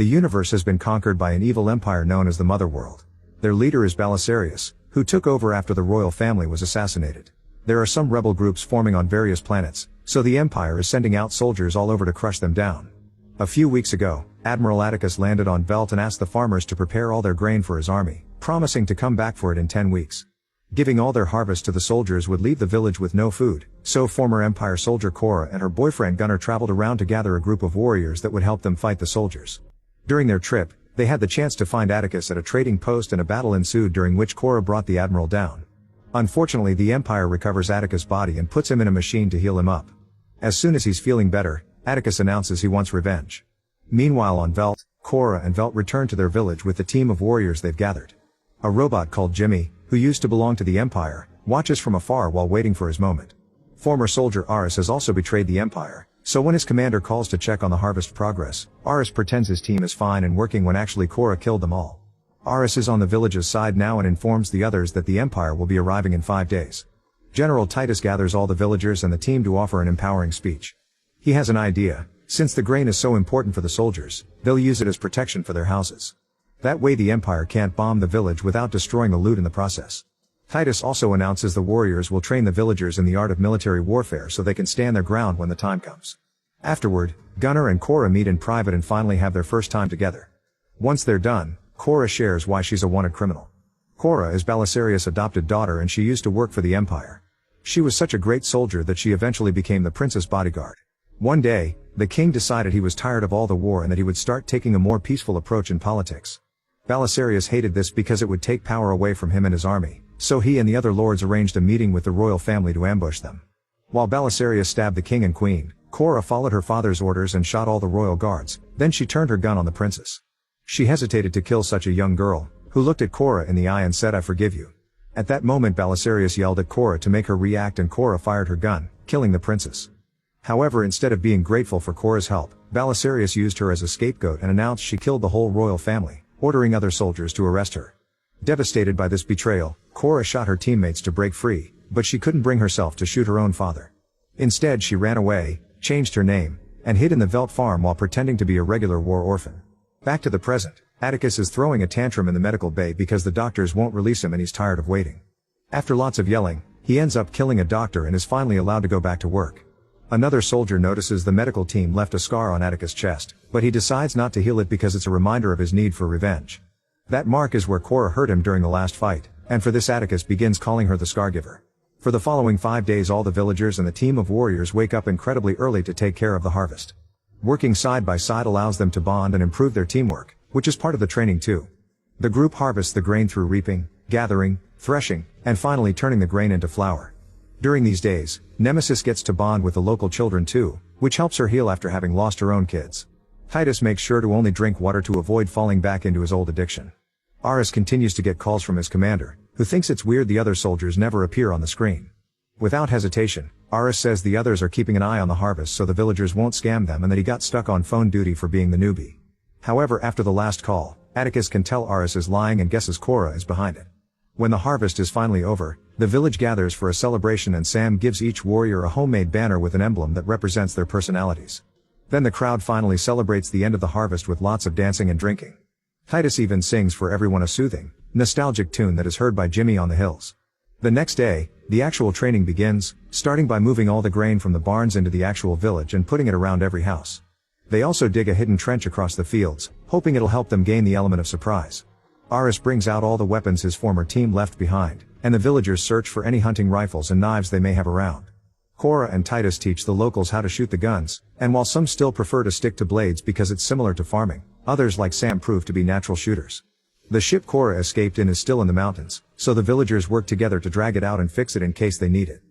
The universe has been conquered by an evil empire known as the Motherworld. Their leader is Belisarius, who took over after the royal family was assassinated. There are some rebel groups forming on various planets, so the Empire is sending out soldiers all over to crush them down. A few weeks ago, Admiral Atticus landed on Velt and asked the farmers to prepare all their grain for his army, promising to come back for it in 10 weeks. Giving all their harvest to the soldiers would leave the village with no food, so former Empire soldier Kora and her boyfriend Gunnar traveled around to gather a group of warriors that would help them fight the soldiers. During their trip, they had the chance to find Atticus at a trading post and a battle ensued during which Kora brought the admiral down. Unfortunately, the Empire recovers Atticus' body and puts him in a machine to heal him up. As soon as he's feeling better, Atticus announces he wants revenge. Meanwhile on Velt, Kora and Velt return to their village with the team of warriors they've gathered. A robot called Jimmy, who used to belong to the Empire, watches from afar while waiting for his moment. Former soldier Aris has also betrayed the Empire, so when his commander calls to check on the harvest progress, Aris pretends his team is fine and working when actually Kora killed them all. Aris is on the village's side now and informs the others that the Empire will be arriving in 5 days. General Titus gathers all the villagers and the team to offer an empowering speech. He has an idea: since the grain is so important for the soldiers, they'll use it as protection for their houses. That way the Empire can't bomb the village without destroying the loot in the process. Titus also announces the warriors will train the villagers in the art of military warfare so they can stand their ground when the time comes. Afterward, Gunnar and Kora meet in private and finally have their first time together. Once they're done, Kora shares why she's a wanted criminal. Kora is Belisarius' adopted daughter and she used to work for the Empire. She was such a great soldier that she eventually became the prince's bodyguard. One day, the king decided he was tired of all the war and that he would start taking a more peaceful approach in politics. Belisarius hated this because it would take power away from him and his army, so he and the other lords arranged a meeting with the royal family to ambush them. While Belisarius stabbed the king and queen, Kora followed her father's orders and shot all the royal guards, then she turned her gun on the princess. She hesitated to kill such a young girl, who looked at Kora in the eye and said, "I forgive you." At that moment Belisarius yelled at Kora to make her react and Kora fired her gun, killing the princess. However, instead of being grateful for Kora's help, Belisarius used her as a scapegoat and announced she killed the whole royal family, ordering other soldiers to arrest her. Devastated by this betrayal, Kora shot her teammates to break free, but she couldn't bring herself to shoot her own father. Instead she ran away, changed her name, and hid in the Velt farm while pretending to be a regular war orphan. Back to the present, Atticus is throwing a tantrum in the medical bay because the doctors won't release him and he's tired of waiting. After lots of yelling, he ends up killing a doctor and is finally allowed to go back to work. Another soldier notices the medical team left a scar on Atticus' chest, but he decides not to heal it because it's a reminder of his need for revenge. That mark is where Kora hurt him during the last fight, and for this Atticus begins calling her the Scargiver. For the following 5 days all the villagers and the team of warriors wake up incredibly early to take care of the harvest. Working side by side allows them to bond and improve their teamwork, which is part of the training too. The group harvests the grain through reaping, gathering, threshing, and finally turning the grain into flour. During these days, Nemesis gets to bond with the local children too, which helps her heal after having lost her own kids. Titus makes sure to only drink water to avoid falling back into his old addiction. Aris continues to get calls from his commander, who thinks it's weird the other soldiers never appear on the screen. Without hesitation, Aris says the others are keeping an eye on the harvest so the villagers won't scam them and that he got stuck on phone duty for being the newbie. However, after the last call, Atticus can tell Aris is lying and guesses Kora is behind it. When the harvest is finally over, the village gathers for a celebration and Sam gives each warrior a homemade banner with an emblem that represents their personalities. Then the crowd finally celebrates the end of the harvest with lots of dancing and drinking. Titus even sings for everyone a soothing, nostalgic tune that is heard by Jimmy on the hills. The next day, the actual training begins, starting by moving all the grain from the barns into the actual village and putting it around every house. They also dig a hidden trench across the fields, hoping it'll help them gain the element of surprise. Aris brings out all the weapons his former team left behind, and the villagers search for any hunting rifles and knives they may have around. Kora and Titus teach the locals how to shoot the guns, and while some still prefer to stick to blades because it's similar to farming, others like Sam prove to be natural shooters. The ship Kora escaped in is still in the mountains, so the villagers work together to drag it out and fix it in case they need it.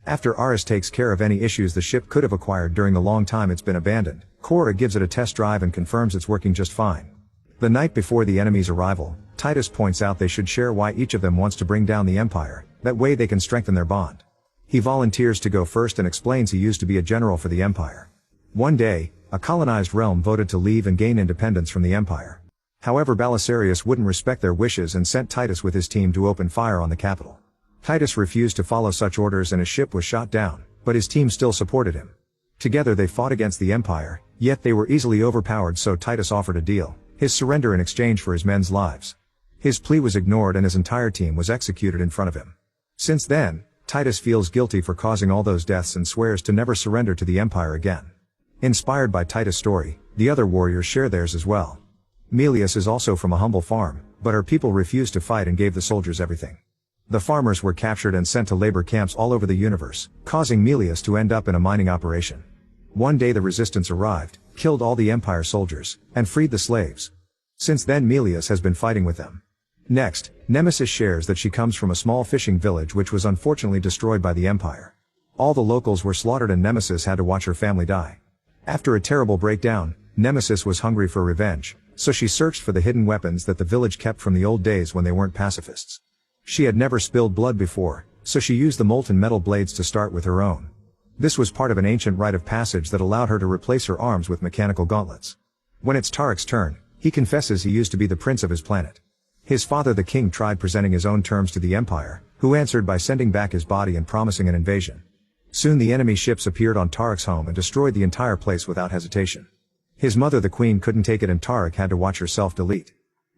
After Aris takes care of any issues the ship could have acquired during the long time it's been abandoned, Kora gives it a test drive and confirms it's working just fine. The night before the enemy's arrival, Titus points out they should share why each of them wants to bring down the Empire, that way they can strengthen their bond. He volunteers to go first and explains he used to be a general for the Empire. One day, a colonized realm voted to leave and gain independence from the Empire. However, Belisarius wouldn't respect their wishes and sent Titus with his team to open fire on the capital. Titus refused to follow such orders and his ship was shot down, but his team still supported him. Together they fought against the Empire, yet they were easily overpowered, so Titus offered a deal. his surrender in exchange for his men's lives. His plea was ignored and his entire team was executed in front of him. Since then, Titus feels guilty for causing all those deaths and swears to never surrender to the Empire again. Inspired by Titus' story, the other warriors share theirs as well. Melius is also from a humble farm, but her people refused to fight and gave the soldiers everything. The farmers were captured and sent to labor camps all over the universe, causing Melius to end up in a mining operation. One day the resistance arrived, killed all the Empire soldiers, and freed the slaves. Since then Melius has been fighting with them. Next, Nemesis shares that she comes from a small fishing village which was unfortunately destroyed by the Empire. All the locals were slaughtered and Nemesis had to watch her family die. After a terrible breakdown, Nemesis was hungry for revenge, so she searched for the hidden weapons that the village kept from the old days when they weren't pacifists. She had never spilled blood before, so she used the molten metal blades to start with her own. This was part of an ancient rite of passage that allowed her to replace her arms with mechanical gauntlets. When it's Tarek's turn, he confesses he used to be the prince of his planet. His father the king tried presenting his own terms to the Empire, who answered by sending back his body and promising an invasion. Soon the enemy ships appeared on Tarek's home and destroyed the entire place without hesitation. His mother the queen couldn't take it and Tarek had to watch herself delete.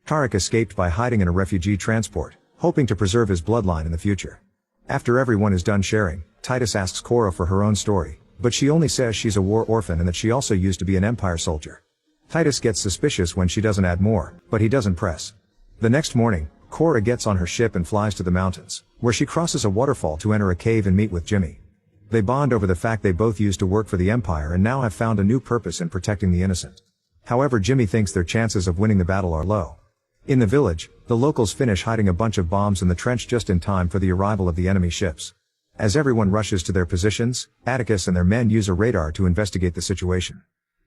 Tarek escaped by hiding in a refugee transport, hoping to preserve his bloodline in the future. After everyone is done sharing, Titus asks Kora for her own story, but she only says she's a war orphan and that she also used to be an Empire soldier. Titus gets suspicious when she doesn't add more, but he doesn't press. The next morning, Kora gets on her ship and flies to the mountains, where she crosses a waterfall to enter a cave and meet with Jimmy. They bond over the fact they both used to work for the Empire and now have found a new purpose in protecting the innocent. However, Jimmy thinks their chances of winning the battle are low. In the village, the locals finish hiding a bunch of bombs in the trench just in time for the arrival of the enemy ships. As everyone rushes to their positions, Atticus and their men use a radar to investigate the situation.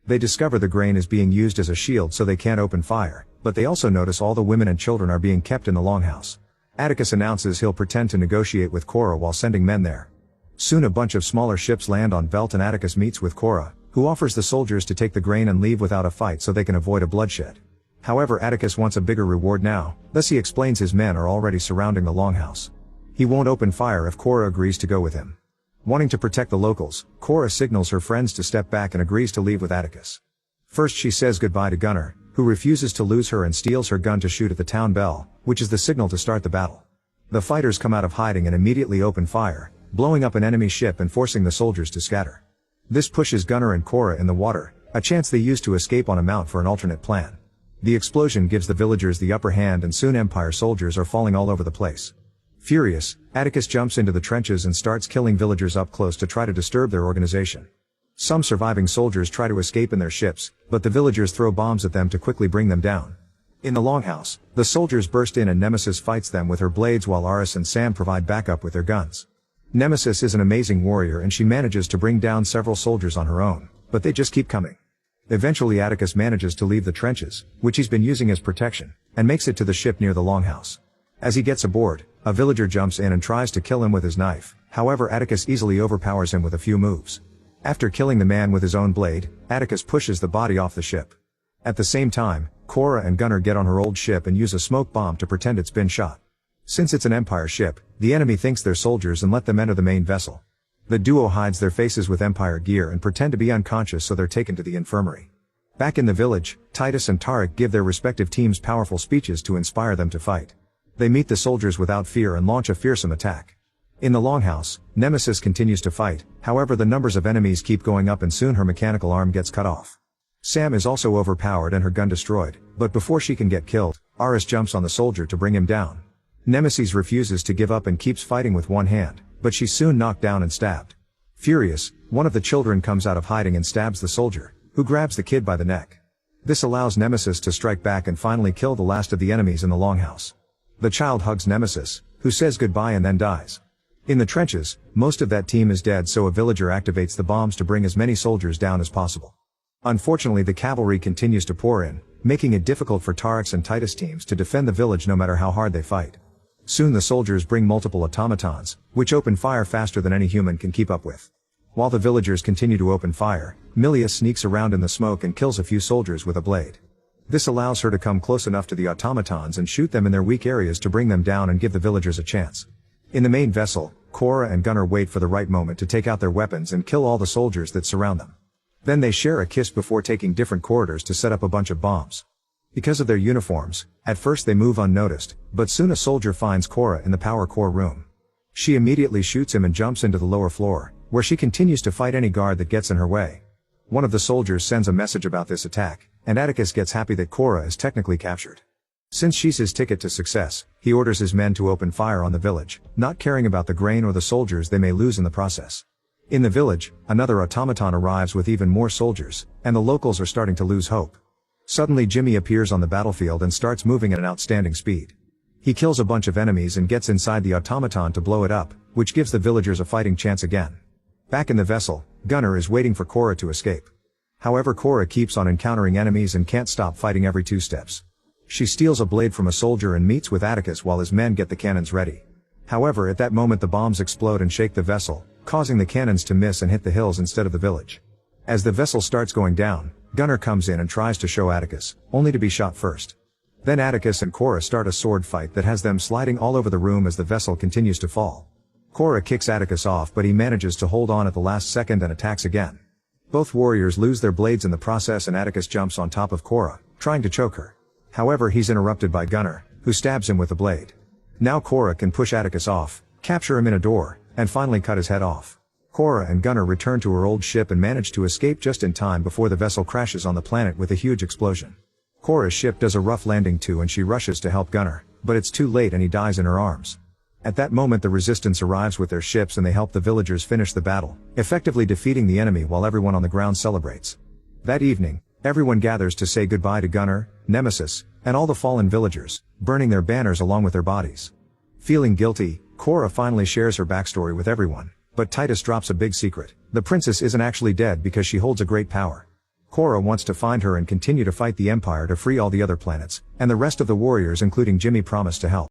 They discover the grain is being used as a shield so they can't open fire, but they also notice all the women and children are being kept in the longhouse. Atticus announces he'll pretend to negotiate with Kora while sending men there. Soon a bunch of smaller ships land on Velt and Atticus meets with Kora, who offers the soldiers to take the grain and leave without a fight so they can avoid a bloodshed. However, Atticus wants a bigger reward now, thus he explains his men are already surrounding the longhouse. He won't open fire if Kora agrees to go with him. Wanting to protect the locals, Kora signals her friends to step back and agrees to leave with Atticus. First she says goodbye to Gunnar, who refuses to lose her and steals her gun to shoot at the town bell, which is the signal to start the battle. The fighters come out of hiding and immediately open fire, blowing up an enemy ship and forcing the soldiers to scatter. This pushes Gunnar and Kora in the water, a chance they use to escape on a mount for an alternate plan. The explosion gives the villagers the upper hand and soon Empire soldiers are falling all over the place. Furious, Atticus jumps into the trenches and starts killing villagers up close to try to disturb their organization. Some surviving soldiers try to escape in their ships, but the villagers throw bombs at them to quickly bring them down. In the longhouse, the soldiers burst in and Nemesis fights them with her blades while Aris and Sam provide backup with their guns. Nemesis is an amazing warrior and she manages to bring down several soldiers on her own, but they just keep coming. Eventually Atticus manages to leave the trenches, which he's been using as protection, and makes it to the ship near the longhouse. As he gets aboard, a villager jumps in and tries to kill him with his knife, however Atticus easily overpowers him with a few moves. After killing the man with his own blade, Atticus pushes the body off the ship. At the same time, Kora and Gunnar get on her old ship and use a smoke bomb to pretend it's been shot. Since it's an Empire ship, the enemy thinks they're soldiers and let them enter the main vessel. The duo hides their faces with Empire gear and pretend to be unconscious so they're taken to the infirmary. Back in the village, Titus and Tarek give their respective teams powerful speeches to inspire them to fight. They meet the soldiers without fear and launch a fearsome attack. In the longhouse, Nemesis continues to fight, however the numbers of enemies keep going up and soon her mechanical arm gets cut off. Sam is also overpowered and her gun destroyed, but before she can get killed, Aris jumps on the soldier to bring him down. Nemesis refuses to give up and keeps fighting with one hand, but she's soon knocked down and stabbed. Furious, one of the children comes out of hiding and stabs the soldier, who grabs the kid by the neck. This allows Nemesis to strike back and finally kill the last of the enemies in the longhouse. The child hugs Nemesis, who says goodbye and then dies. In the trenches, most of that team is dead so a villager activates the bombs to bring as many soldiers down as possible. Unfortunately the cavalry continues to pour in, making it difficult for Tarek's and Titus teams to defend the village no matter how hard they fight. Soon the soldiers bring multiple automatons, which open fire faster than any human can keep up with. While the villagers continue to open fire, Milia sneaks around in the smoke and kills a few soldiers with a blade. This allows her to come close enough to the automatons and shoot them in their weak areas to bring them down and give the villagers a chance. In the main vessel, Kora and Gunnar wait for the right moment to take out their weapons and kill all the soldiers that surround them. Then they share a kiss before taking different corridors to set up a bunch of bombs. Because of their uniforms, at first they move unnoticed, but soon a soldier finds Kora in the power core room. She immediately shoots him and jumps into the lower floor, where she continues to fight any guard that gets in her way. One of the soldiers sends a message about this attack, and Atticus gets happy that Kora is technically captured. Since she's his ticket to success, he orders his men to open fire on the village, not caring about the grain or the soldiers they may lose in the process. In the village, another automaton arrives with even more soldiers, and the locals are starting to lose hope. Suddenly Jimmy appears on the battlefield and starts moving at an outstanding speed. He kills a bunch of enemies and gets inside the automaton to blow it up, which gives the villagers a fighting chance again. Back in the vessel, Gunnar is waiting for Kora to escape. However, Kora keeps on encountering enemies and can't stop fighting every 2 steps. She steals a blade from a soldier and meets with Atticus while his men get the cannons ready. However, at that moment the bombs explode and shake the vessel, causing the cannons to miss and hit the hills instead of the village. As the vessel starts going down, Gunnar comes in and tries to show Atticus, only to be shot first. Then Atticus and Kora start a sword fight that has them sliding all over the room as the vessel continues to fall. Kora kicks Atticus off, but he manages to hold on at the last second and attacks again. Both warriors lose their blades in the process and Atticus jumps on top of Kora, trying to choke her. However, he's interrupted by Gunnar, who stabs him with the blade. Now Kora can push Atticus off, capture him in a door, and finally cut his head off. Kora and Gunnar return to her old ship and manage to escape just in time before the vessel crashes on the planet with a huge explosion. Kora's ship does a rough landing too and she rushes to help Gunnar, but it's too late and he dies in her arms. At that moment the resistance arrives with their ships and they help the villagers finish the battle, effectively defeating the enemy while everyone on the ground celebrates. That evening, everyone gathers to say goodbye to Gunnar, Nemesis, and all the fallen villagers, burning their banners along with their bodies. Feeling guilty, Kora finally shares her backstory with everyone, but Titus drops a big secret. The princess isn't actually dead because she holds a great power. Kora wants to find her and continue to fight the Empire to free all the other planets, and the rest of the warriors including Jimmy promise to help.